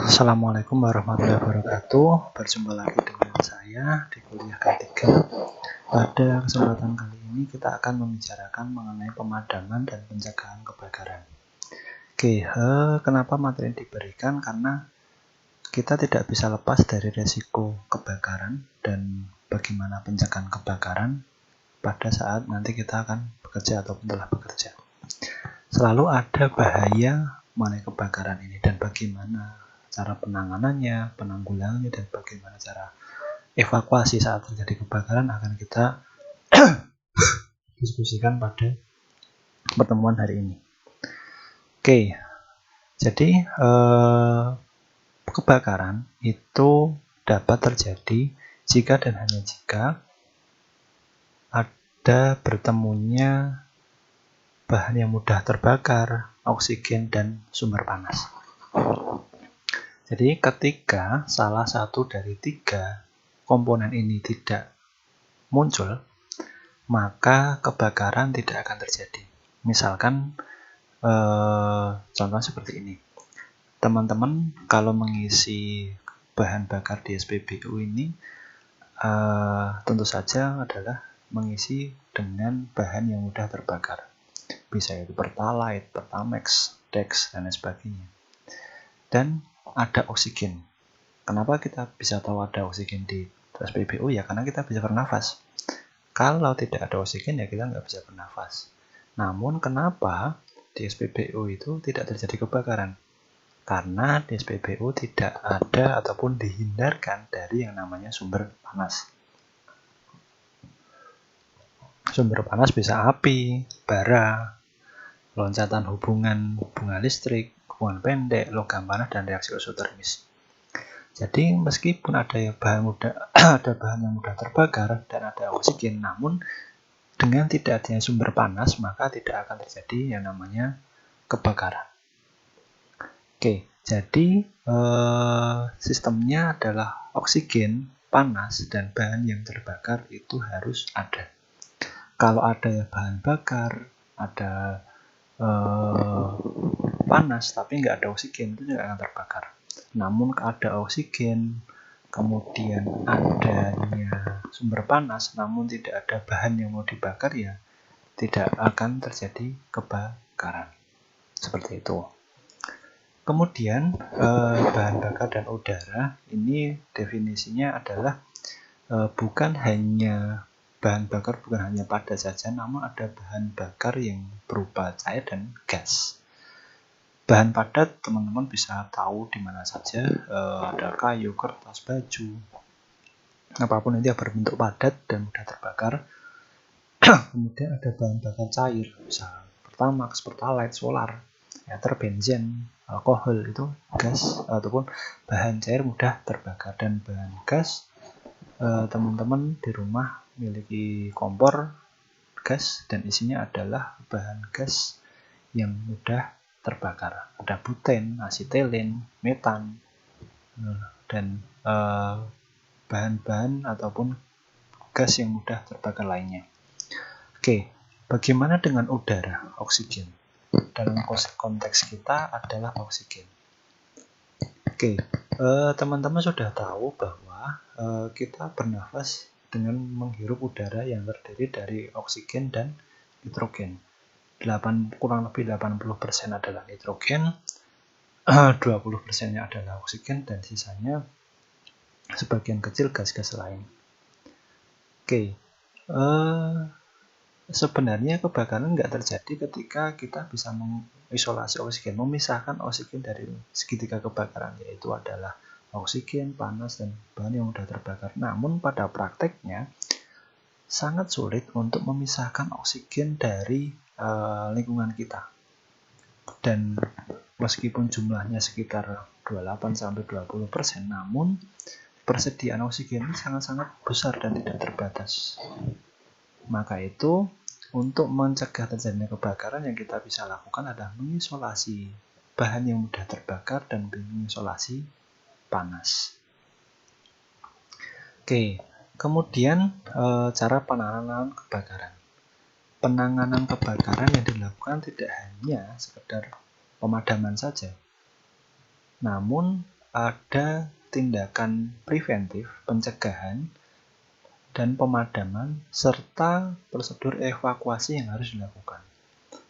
Assalamualaikum warahmatullahi wabarakatuh. Berjumpa lagi dengan saya di kuliah K3. Pada kesempatan kali ini kita akan membicarakan mengenai pemadaman dan pencegahan kebakaran. Kenapa materi ini diberikan? Karena kita tidak bisa lepas dari resiko kebakaran dan bagaimana pencegahan kebakaran pada saat nanti kita akan bekerja ataupun telah bekerja. Selalu ada bahaya mengenai kebakaran ini dan bagaimana cara penanganannya, penanggulangannya, dan bagaimana cara evakuasi saat terjadi kebakaran akan kita diskusikan pada pertemuan hari ini. Jadi kebakaran itu dapat terjadi jika dan hanya jika ada bertemunya bahan yang mudah terbakar, oksigen, dan sumber panas. Jadi ketika salah satu dari 3 komponen ini tidak muncul, maka kebakaran tidak akan terjadi. Misalkan contoh seperti ini. Teman-teman kalau mengisi bahan bakar di SPBU ini tentu saja adalah mengisi dengan bahan yang mudah terbakar. Bisa itu Pertalite, Pertamax, Dex, dan lain sebagainya. Dan ada oksigen. Kenapa kita bisa tahu ada oksigen di SPBU? Ya karena kita bisa bernafas. Kalau tidak ada oksigen ya kita nggak bisa bernafas. Namun kenapa di SPBU itu tidak terjadi kebakaran? Karena di SPBU tidak ada ataupun dihindarkan dari yang namanya sumber panas. Sumber panas bisa api, bara, loncatan hubungan listrik, hubungan pendek, logam panas, dan reaksi isotermis. Jadi meskipun ada bahan yang mudah terbakar dan ada oksigen, namun dengan tidak adanya sumber panas maka tidak akan terjadi yang namanya kebakaran. Jadi sistemnya adalah oksigen, panas, dan bahan yang terbakar itu harus ada. Kalau ada bahan bakar, ada panas tapi nggak ada oksigen, itu tidak akan terbakar. Namun ada oksigen, kemudian adanya sumber panas, namun tidak ada bahan yang mau dibakar, ya tidak akan terjadi kebakaran. Seperti itu. Kemudian bahan bakar dan udara ini definisinya adalah bukan hanya bahan bakar, bukan hanya padat saja, namun ada bahan bakar yang berupa cair dan gas. Bahan padat teman-teman bisa tahu di mana saja, ada kayu, kertas, baju, apapun itu yang berbentuk padat dan mudah terbakar. Kemudian ada bahan bakar cair, bisa Pertamax, Pertalite, solar, ether, benzen, alkohol, itu gas ataupun bahan cair mudah terbakar. Dan bahan gas, teman-teman di rumah memiliki kompor gas dan isinya adalah bahan gas yang mudah terbakar. Ada buten, asetilen, metan, dan bahan-bahan ataupun gas yang mudah terbakar lainnya. Bagaimana dengan udara, oksigen? Dalam konteks kita adalah oksigen. Teman-teman sudah tahu bahwa kita bernafas dengan menghirup udara yang terdiri dari oksigen dan nitrogen. Kurang lebih 80% adalah nitrogen, 20%-nya adalah oksigen, dan sisanya sebagian kecil gas-gas lain. Sebenarnya kebakaran nggak terjadi ketika kita bisa mengisolasi oksigen, memisahkan oksigen dari segitiga kebakaran, yaitu adalah oksigen, panas, dan bahan yang mudah terbakar. Namun pada prakteknya sangat sulit untuk memisahkan oksigen dari lingkungan kita. Dan meskipun jumlahnya sekitar 28-20%, namun persediaan oksigen ini sangat-sangat besar dan tidak terbatas. Maka itu, untuk mencegah terjadinya kebakaran, yang kita bisa lakukan adalah mengisolasi bahan yang mudah terbakar dan mengisolasi panas. Kemudian cara penanganan kebakaran. Penanganan kebakaran yang dilakukan tidak hanya sekedar pemadaman saja, namun ada tindakan preventif, pencegahan, dan pemadaman, serta prosedur evakuasi yang harus dilakukan.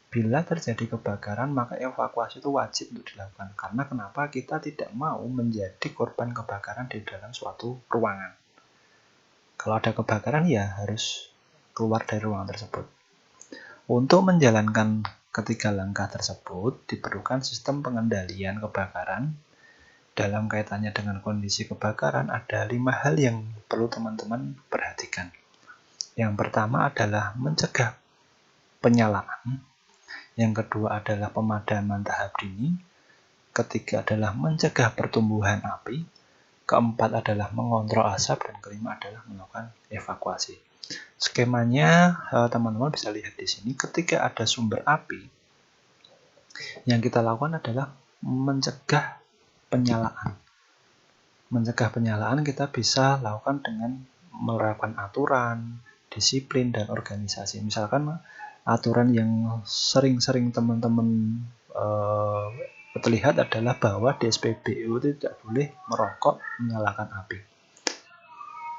Bila terjadi kebakaran, maka evakuasi itu wajib untuk dilakukan. Karena kenapa? Kita tidak mau menjadi korban kebakaran di dalam suatu ruangan. Kalau ada kebakaran, ya harus keluar dari ruangan tersebut. Untuk menjalankan ketiga langkah tersebut, diperlukan sistem pengendalian kebakaran. Dalam kaitannya dengan kondisi kebakaran, ada 5 hal yang perlu teman-teman perhatikan. Yang pertama adalah mencegah penyalaan. Yang kedua adalah pemadaman tahap dini. Ketiga adalah mencegah pertumbuhan api. Keempat adalah mengontrol asap. Dan kelima adalah melakukan evakuasi. Skemanya teman-teman bisa lihat di sini. Ketika ada sumber api, yang kita lakukan adalah mencegah penyalaan. Mencegah penyalaan kita bisa lakukan dengan menerapkan aturan, disiplin, dan organisasi. Misalkan aturan yang sering-sering teman-teman terlihat adalah bahwa di SPBU itu tidak boleh merokok menyalakan api.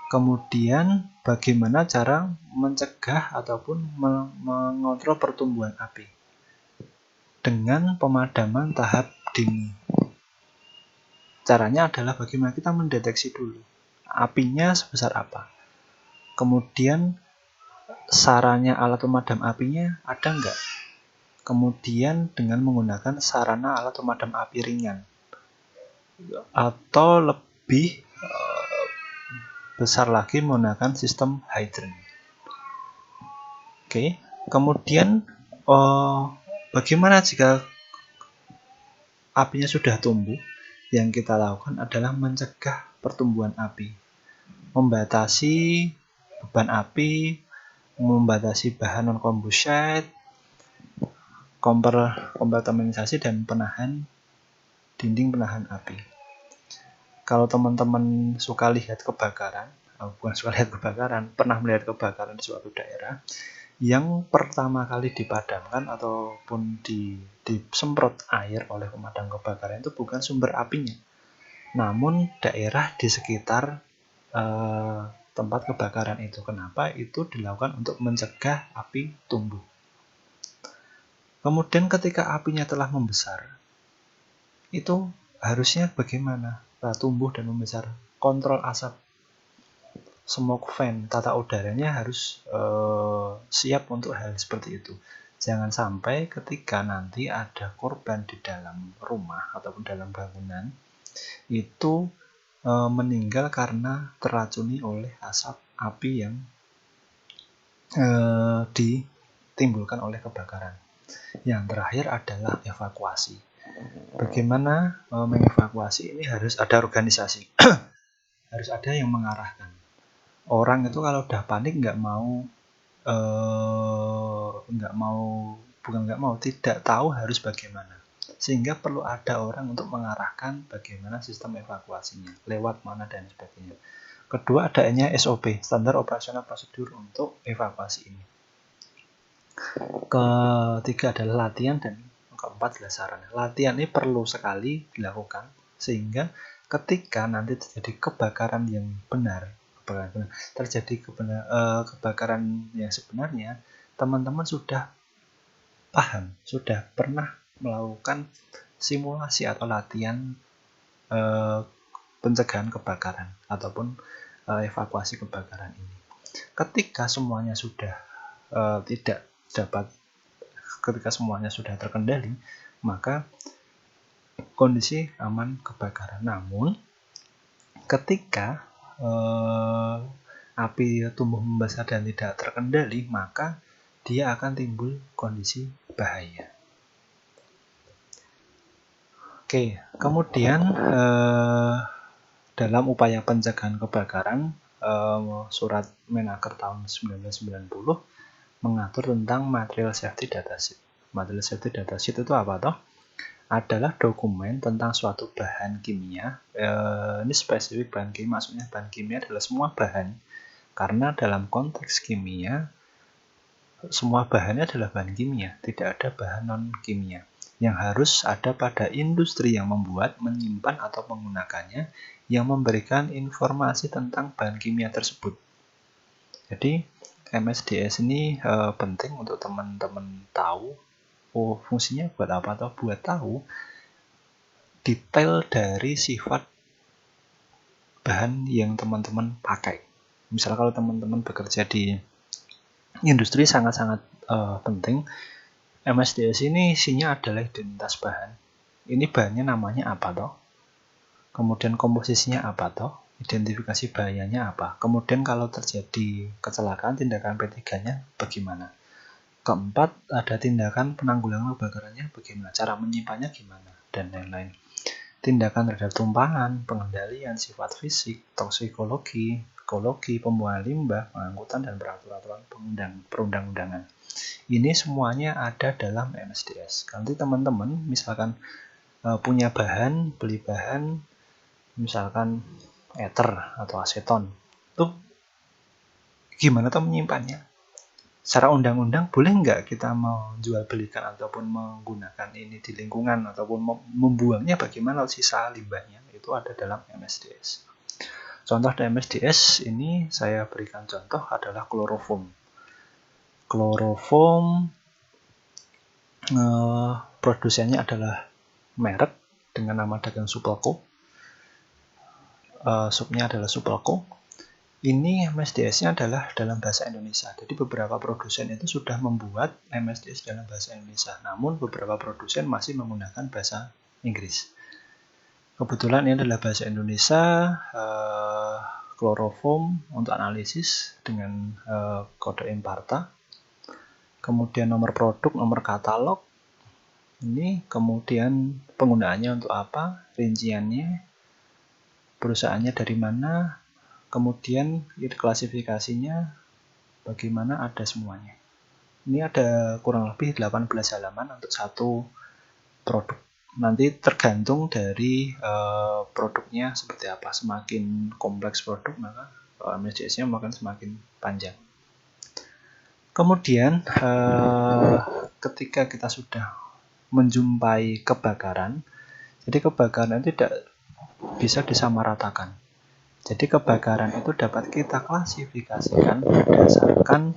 Kemudian bagaimana cara mencegah ataupun mengontrol pertumbuhan api? Dengan pemadaman tahap dini. Caranya adalah bagaimana kita mendeteksi dulu apinya sebesar apa. Kemudian sarana alat pemadam apinya ada enggak? Kemudian dengan menggunakan sarana alat pemadam api ringan. Atau lebih besar lagi menggunakan sistem hydrant. Oke. Kemudian bagaimana jika apinya sudah tumbuh? Yang kita lakukan adalah mencegah pertumbuhan api, membatasi beban api, membatasi bahan non-combusted, kompartementasi, dan dinding penahan api. Kalau teman-teman suka lihat kebakaran, pernah melihat kebakaran di suatu daerah, yang pertama kali dipadamkan ataupun disemprot air oleh pemadam kebakaran itu bukan sumber apinya, namun daerah di sekitar tempat kebakaran itu. Kenapa? Itu dilakukan untuk mencegah api tumbuh. Kemudian ketika apinya telah membesar, itu harusnya bagaimana? Tumbuh dan membesar. Kontrol asap, smoke fan, tata udaranya harus siap untuk hal seperti itu. Jangan sampai ketika nanti ada korban di dalam rumah ataupun dalam bangunan itu meninggal karena teracuni oleh asap api yang ditimbulkan oleh kebakaran. Yang terakhir adalah evakuasi. Bagaimana mengevakuasi? Ini harus ada organisasi. Harus ada yang mengarahkan. Orang itu kalau udah panik tidak tahu harus bagaimana. Sehingga perlu ada orang untuk mengarahkan bagaimana sistem evakuasinya, lewat mana dan sebagainya. Kedua, adanya SOP, standar operasional prosedur untuk evakuasi ini. Ketiga adalah latihan, dan keempat adalah sarana. Latihan ini perlu sekali dilakukan sehingga ketika nanti terjadi kebakaran yang benar, terjadi kebakaran yang sebenarnya, teman-teman sudah paham, sudah pernah melakukan simulasi atau latihan pencegahan kebakaran ataupun evakuasi kebakaran ini. Ketika semuanya sudah ketika semuanya sudah terkendali, maka kondisi aman kebakaran. Namun ketika api tumbuh membesar dan tidak terkendali, maka dia akan timbul kondisi bahaya. Oke, kemudian dalam upaya pencegahan kebakaran, surat Menaker tahun 1990 mengatur tentang Material Safety Datasheet. Material Safety Datasheet itu apa toh? Adalah dokumen tentang suatu bahan kimia. Ini spesifik bahan kimia, maksudnya bahan kimia adalah semua bahan. Karena dalam konteks kimia, semua bahannya adalah bahan kimia, tidak ada bahan non-kimia yang harus ada pada industri yang membuat, menyimpan, atau menggunakannya, yang memberikan informasi tentang bahan kimia tersebut. Jadi MSDS ini penting untuk teman-teman tahu fungsinya buat apa, atau buat tahu detail dari sifat bahan yang teman-teman pakai. Misal kalau teman-teman bekerja di industri, sangat-sangat penting. MSDS ini isinya adalah identitas bahan. Ini bahannya namanya apa toh? Kemudian komposisinya apa toh? Identifikasi bahayanya apa? Kemudian kalau terjadi kecelakaan, tindakan P3-nya bagaimana? Keempat, ada tindakan penanggulangan kebakarannya bagaimana? Cara menyimpannya gimana? Dan lain-lain. Tindakan terhadap tumpahan, pengendalian sifat fisik, toksikologi, ekologi, pembuangan limbah, pengangkutan, dan peraturan perundang-undangan. Ini semuanya ada dalam MSDS. Nanti teman-teman misalkan punya bahan, beli bahan, misalkan ether atau aseton, itu gimana tuh menyimpannya? Secara undang-undang boleh nggak kita menjual belikan ataupun menggunakan ini di lingkungan, ataupun membuangnya bagaimana sisa limbahnya? Itu ada dalam MSDS. Contoh dari MSDS ini saya berikan contoh adalah kloroform. Kloroform produsennya adalah merek dengan nama dagang Supelco. Subnya adalah Supelco. Ini MSDS-nya adalah dalam bahasa Indonesia. Jadi beberapa produsen itu sudah membuat MSDS dalam bahasa Indonesia. Namun beberapa produsen masih menggunakan bahasa Inggris. Kebetulan ini adalah bahasa Indonesia. Kloroform untuk analisis dengan kode Imparta. Kemudian nomor produk, nomor katalog. Ini kemudian penggunaannya untuk apa, rinciannya, perusahaannya dari mana, kemudian klasifikasinya bagaimana, ada semuanya. Ini ada kurang lebih 18 halaman untuk satu produk. Nanti tergantung dari produknya seperti apa. Semakin kompleks produk, maka MSDS-nya akan semakin panjang. Kemudian ketika kita sudah menjumpai kebakaran, jadi kebakaran tidak bisa disamaratakan. Jadi kebakaran itu dapat kita klasifikasikan berdasarkan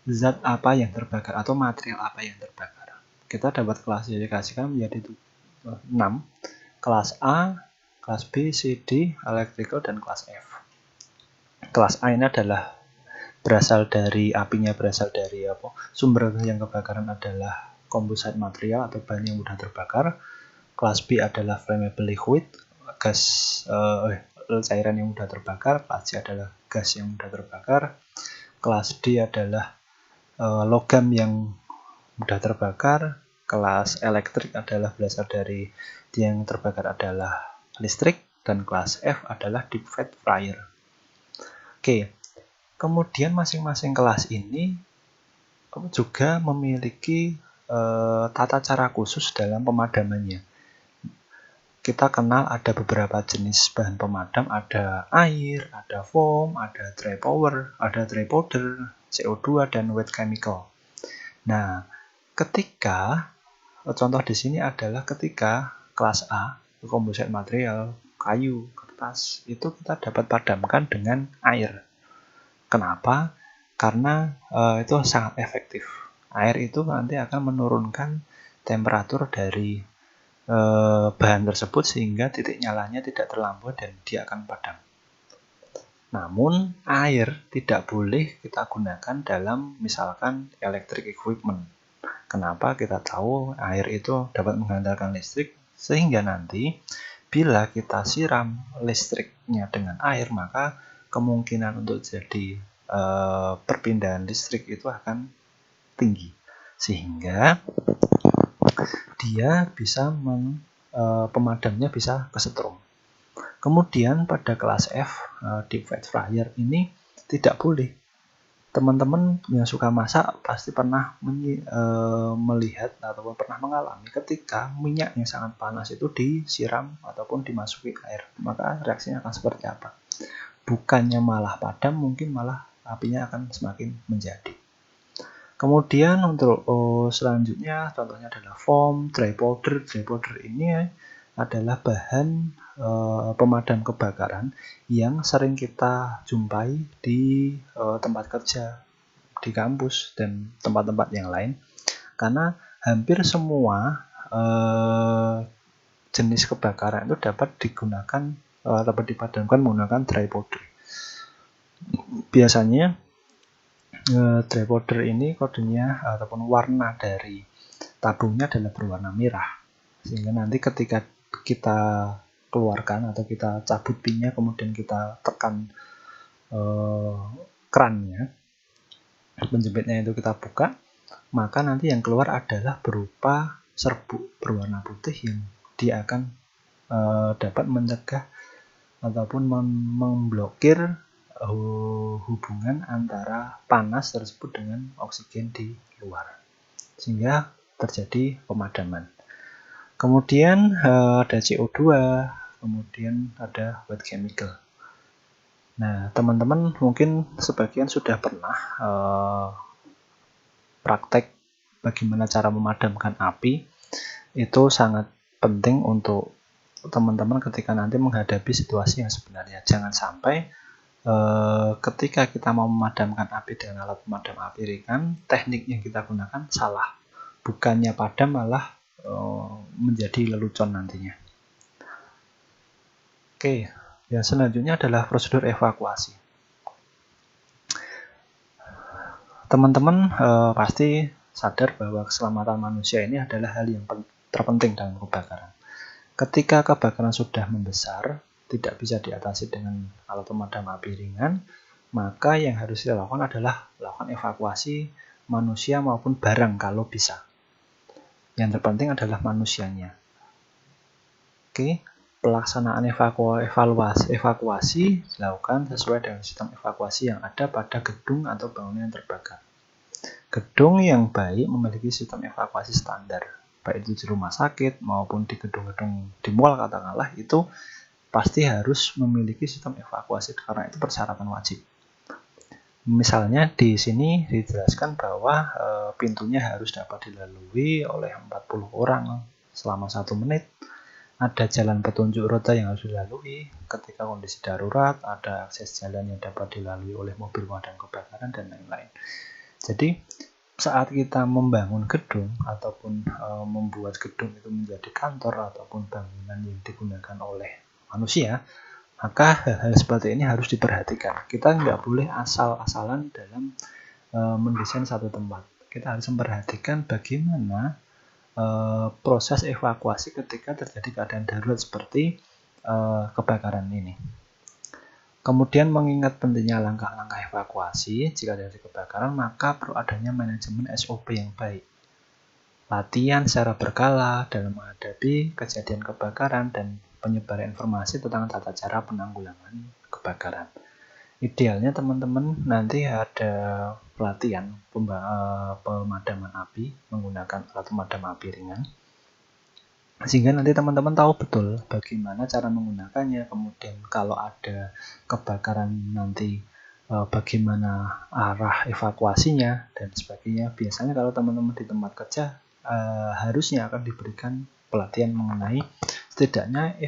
zat apa yang terbakar atau material apa yang terbakar. Kita dapat klasifikasikan menjadi 6, kelas A, kelas B, C, D, electrical, dan kelas F. Kelas A ini adalah apinya berasal dari sumber yang kebakaran adalah composite material atau bahan yang mudah terbakar. Kelas B adalah flammable liquid, cairan yang mudah terbakar. Kelas C adalah gas yang mudah terbakar. Kelas D adalah logam yang mudah terbakar. Kelas elektrik adalah berasal dari yang terbakar adalah listrik. Dan kelas F adalah deep fat fryer. Oke. Kemudian masing-masing kelas ini juga memiliki tata cara khusus dalam pemadamannya. Kita kenal ada beberapa jenis bahan pemadam, ada air, ada foam, ada dry power, ada dry powder, CO2, dan wet chemical. Nah, contoh di sini adalah ketika kelas A, composite material, kayu, kertas, itu kita dapat padamkan dengan air. Kenapa? Karena itu sangat efektif. Air itu nanti akan menurunkan temperatur dari bahan tersebut sehingga titik nyalanya tidak terlampau dan dia akan padam. Namun air tidak boleh kita gunakan dalam misalkan electric equipment. Kenapa? Kita tahu air itu dapat menghantarkan listrik, sehingga nanti bila kita siram listriknya dengan air, maka kemungkinan untuk jadi perpindahan listrik itu akan tinggi, sehingga dia bisa pemadamnya bisa kesetrum. Kemudian pada kelas F, deep fat fryer ini tidak boleh. Teman-teman yang suka masak pasti pernah melihat ataupun pernah mengalami ketika minyak yang sangat panas itu disiram ataupun dimasuki air, maka reaksinya akan seperti apa? Bukannya malah padam, mungkin malah apinya akan semakin menjadi. Kemudian untuk selanjutnya contohnya adalah foam, dry powder. Dry powder ini adalah bahan pemadam kebakaran yang sering kita jumpai di tempat kerja, di kampus, dan tempat-tempat yang lain. Karena hampir semua jenis kebakaran itu dapat dipadamkan menggunakan dry powder. Biasanya dry powder ini kodenya ataupun warna dari tabungnya adalah berwarna merah, sehingga nanti ketika kita keluarkan atau kita cabut pinnya kemudian kita tekan kerannya, penjepitnya itu kita buka, maka nanti yang keluar adalah berupa serbuk berwarna putih yang dia akan dapat mencegah ataupun memblokir hubungan antara panas tersebut dengan oksigen di luar, sehingga terjadi pemadaman. Kemudian ada CO2, kemudian ada wet chemical. Nah, teman-teman mungkin sebagian sudah pernah praktek bagaimana cara memadamkan api. Itu sangat penting untuk teman-teman ketika nanti menghadapi situasi yang sebenarnya. Jangan sampai ketika kita mau memadamkan api dengan alat pemadam api ringan, teknik yang kita gunakan salah. Bukannya padam malah menjadi lelucon nantinya. Oke, yang selanjutnya adalah prosedur evakuasi. Teman-teman pasti sadar bahwa keselamatan manusia ini adalah hal yang terpenting dalam kebakaran. Ketika kebakaran sudah membesar, tidak bisa diatasi dengan alat pemadam api ringan, maka yang harus dilakukan adalah melakukan evakuasi manusia maupun barang kalau bisa. Yang terpenting adalah manusianya. Oke, pelaksanaan evakuasi dilakukan sesuai dengan sistem evakuasi yang ada pada gedung atau bangunan yang terbakar. Gedung yang baik memiliki sistem evakuasi standar, baik itu di rumah sakit maupun di gedung-gedung di mall katakanlah, itu pasti harus memiliki sistem evakuasi karena itu persyaratan wajib. Misalnya di sini dijelaskan bahwa pintunya harus dapat dilalui oleh 40 orang selama 1 menit. Ada jalan petunjuk rute yang harus dilalui ketika kondisi darurat, ada akses jalan yang dapat dilalui oleh mobil pemadam kebakaran dan lain-lain. Jadi saat kita membangun gedung ataupun membuat gedung itu menjadi kantor ataupun bangunan yang digunakan oleh manusia, maka hal-hal seperti ini harus diperhatikan. Kita nggak boleh asal-asalan dalam mendesain satu tempat. Kita harus memperhatikan bagaimana proses evakuasi ketika terjadi keadaan darurat seperti kebakaran ini. Kemudian mengingat pentingnya langkah-langkah evakuasi jika terjadi kebakaran, maka perlu adanya manajemen SOP yang baik. Latihan secara berkala dalam menghadapi kejadian kebakaran dan penyebaran informasi tentang tata cara penanggulangan kebakaran. Idealnya teman-teman nanti ada pelatihan pemadaman api menggunakan alat pemadam api ringan, sehingga nanti teman-teman tahu betul bagaimana cara menggunakannya. Kemudian kalau ada kebakaran nanti bagaimana arah evakuasinya dan sebagainya. Biasanya kalau teman-teman di tempat kerja harusnya akan diberikan pelatihan mengenai setidaknya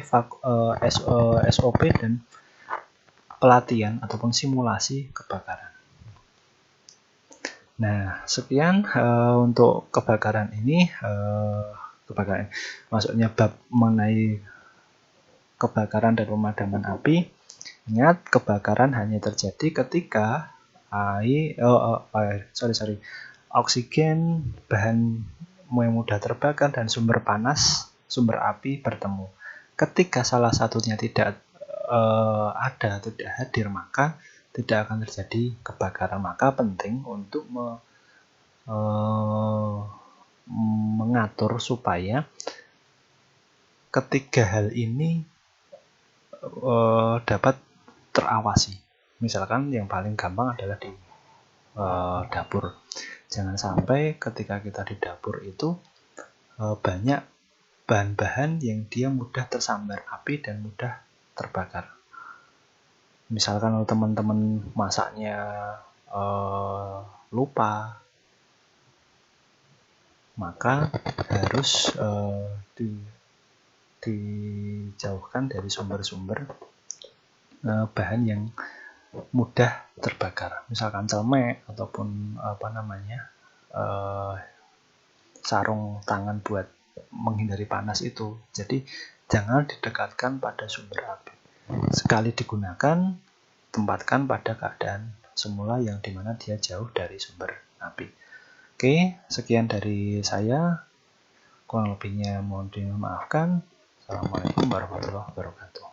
SOP dan pelatihan ataupun simulasi kebakaran. Nah, sekian untuk kebakaran ini. Maksudnya bab mengenai kebakaran dan pemadaman api. Ingat, kebakaran hanya terjadi ketika oksigen, bahan yang mudah terbakar, dan sumber panas, sumber api bertemu. Ketika salah satunya tidak tidak hadir, maka tidak akan terjadi kebakaran. Maka penting untuk mengatur supaya ketiga hal ini dapat terawasi. Misalkan yang paling gampang adalah di dapur. Jangan sampai ketika kita di dapur itu banyak bahan-bahan yang dia mudah tersambar api dan mudah terbakar. Misalkan kalau teman-teman masaknya lupa maka harus dijauhkan dari sumber-sumber bahan yang mudah terbakar, misalkan celemek ataupun sarung tangan buat menghindari panas itu. Jadi jangan didekatkan pada sumber api. Sekali digunakan, tempatkan pada keadaan semula yang dimana dia jauh dari sumber api. Oke, sekian dari saya. Kurang lebihnya mohon dimaafkan. Assalamualaikum warahmatullahi wabarakatuh.